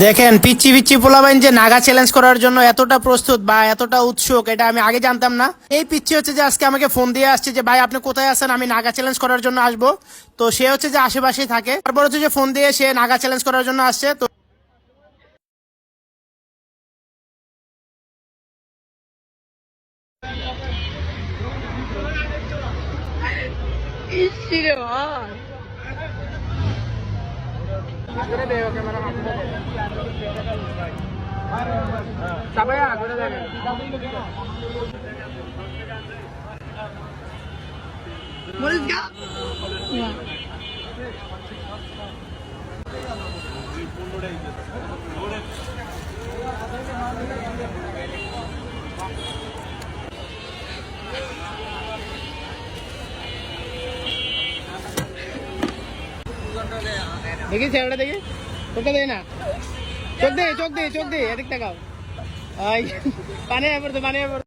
দেখেন পিচ্ছি পিচ্ছি পোলাবাইন যে নাগা চ্যালেঞ্জ করার জন্য এতটা প্রস্তুত বা এতটা উৎসুক, এটা আমি আগে জানতাম না। এই পিচ্ছি হচ্ছে যে আজকে আমাকে ফোন দিয়ে আসছে যে ভাই আপনি কোথায় আছেন, আমি নাগা চ্যালেঞ্জ করার জন্য আসবো। তো সে হচ্ছে যে আশেপাশেই থাকে, তারপর হচ্ছে যে ফোন দিয়ে সে নাগা চ্যালেঞ্জ করার জন্য আসছে। তো দেখি ছেলেটা দেখি, তোকে দেয় না, চোখ দে এদিক তাকাও। পানি পড়তো।